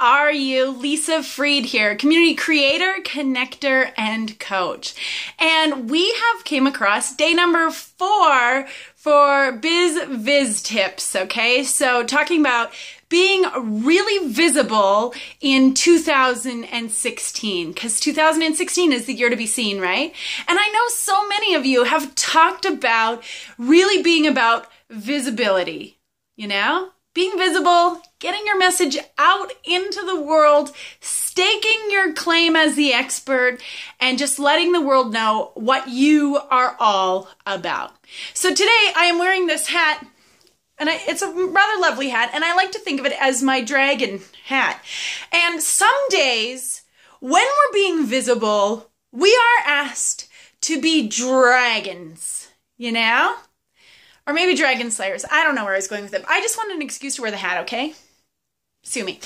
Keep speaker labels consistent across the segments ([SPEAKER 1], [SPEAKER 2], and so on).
[SPEAKER 1] are you? Lisa Freed here, community creator, connector, and coach. And we have came across day number 4 for Biz Viz tips, okay? So talking about being really visible in 2016, because 2016 is the year to be seen, right? And I know so many of you have talked about really being about visibility, you know? Being visible, getting your message out into the world, staking your claim as the expert, and just letting the world know what you are all about. So today I am wearing this hat, and it's a rather lovely hat, and I like to think of it as my dragon hat. And some days, when we're being visible, we are asked to be dragons, you know? Or maybe dragon slayers. I don't know where I was going with it. I just wanted an excuse to wear the hat, okay? Sue me.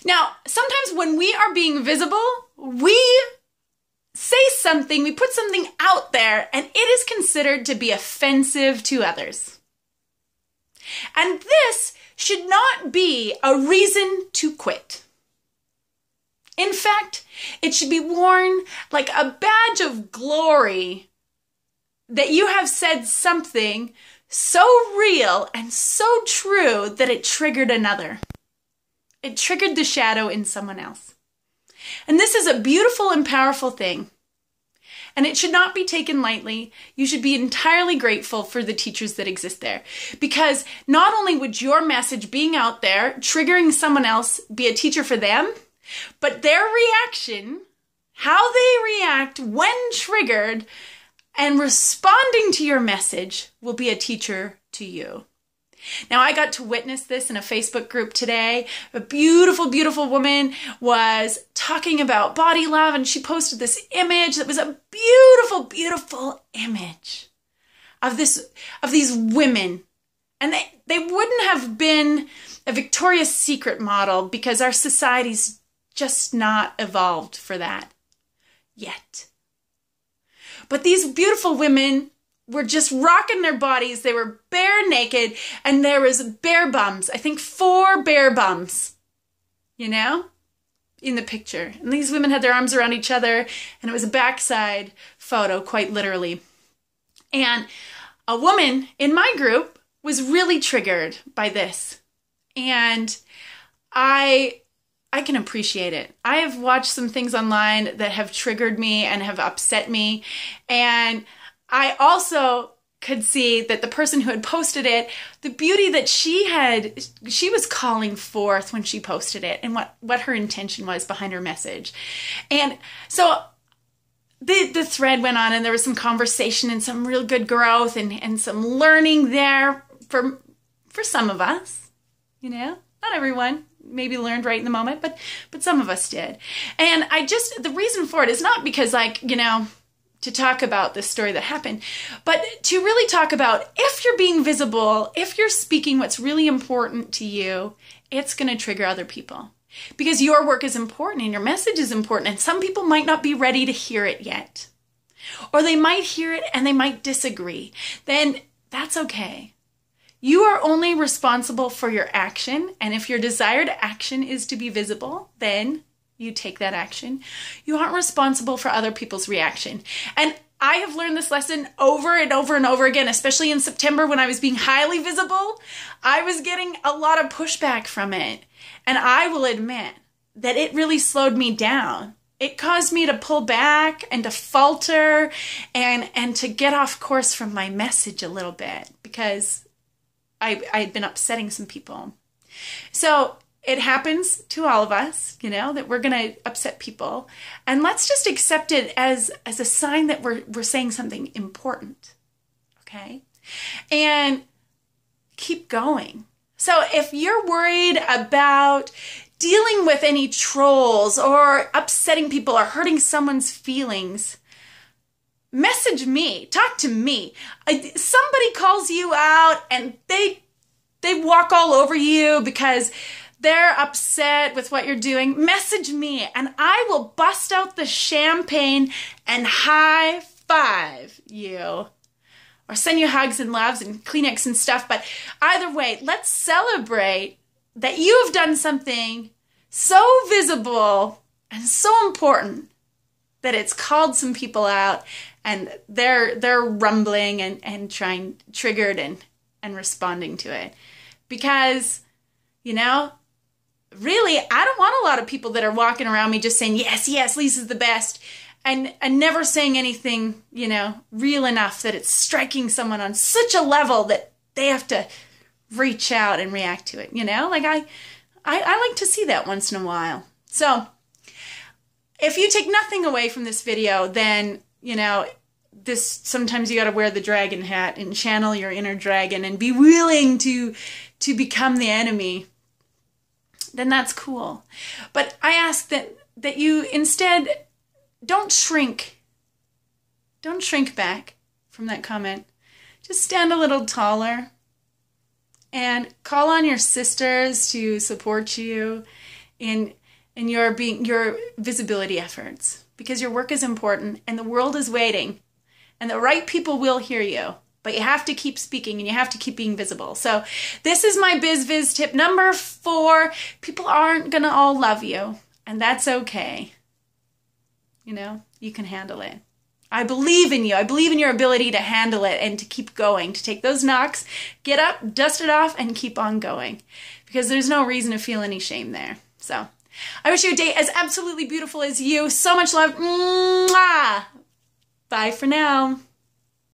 [SPEAKER 1] Now, sometimes when we are being visible, we say something, we put something out there, and it is considered to be offensive to others. And this should not be a reason to quit. In fact, it should be worn like a badge of glory that you have said something so real and so true that it triggered another. It triggered the shadow in someone else. And this is a beautiful and powerful thing. And it should not be taken lightly. You should be entirely grateful for the teachers that exist there. Because not only would your message being out there, triggering someone else, be a teacher for them, but their reaction, how they react when triggered, and responding to your message will be a teacher to you. Now, I got to witness this in a Facebook group today. A beautiful, beautiful woman was talking about body love, and she posted this image that was a beautiful, beautiful image of these women. And they wouldn't have been a Victoria's Secret model because our society's just not evolved for that yet. But these beautiful women were just rocking their bodies. They were bare naked, and there was bare bums. I think 4 bare bums, you know, in the picture. And these women had their arms around each other, and it was a backside photo, quite literally. And a woman in my group was really triggered by this. And I can appreciate it. I have watched some things online that have triggered me and have upset me. And I also could see that the person who had posted it, the beauty that she was calling forth when she posted it and what her intention was behind her message. And so the thread went on, and there was some conversation and some real good growth and some learning there for some of us, you know, not everyone maybe learned right in the moment, but some of us did. And the reason for it is not because, like, you know, to talk about this story that happened, but to really talk about if you're being visible, if you're speaking what's really important to you, it's going to trigger other people. Because your work is important and your message is important, and some people might not be ready to hear it yet. Or they might hear it and they might disagree. Then that's okay. You are only responsible for your action, and if your desired action is to be visible, then you take that action. You aren't responsible for other people's reaction. And I have learned this lesson over and over and over again, especially in September when I was being highly visible. I was getting a lot of pushback from it. And I will admit that it really slowed me down. It caused me to pull back and to falter and to get off course from my message a little bit because I had been upsetting some people. So it happens to all of us, you know, that we're going to upset people. And let's just accept it as a sign that we're saying something important, okay? And keep going. So if you're worried about dealing with any trolls or upsetting people or hurting someone's feelings, message me, talk to me. Somebody calls you out and they walk all over you because they're upset with what you're doing. Message me and I will bust out the champagne and high five you. Or send you hugs and loves and Kleenex and stuff. But either way, let's celebrate that you have done something so visible and so important that it's called some people out, and they're rumbling and trying, triggered and responding to it. Because, you know, really, I don't want a lot of people that are walking around me just saying, yes, yes, Lisa's the best, and never saying anything, you know, real enough that it's striking someone on such a level that they have to reach out and react to it, you know? Like, I like to see that once in a while. So, if you take nothing away from this video, then, you know, sometimes you got to wear the dragon hat and channel your inner dragon and be willing to become the enemy. Then that's cool. But I ask that you instead don't shrink. Don't shrink back from that comment. Just stand a little taller and call on your sisters to support you in your visibility efforts, because your work is important and the world is waiting and the right people will hear you, but you have to keep speaking and you have to keep being visible. So this is my biz tip number 4. People aren't gonna all love you, and that's okay. You know, you can handle it. I believe in you. I believe in your ability to handle it and to keep going, to take those knocks, get up, dust it off, and keep on going, because there's no reason to feel any shame there. So I wish you a day as absolutely beautiful as you. So much love. Mwah! Bye for now.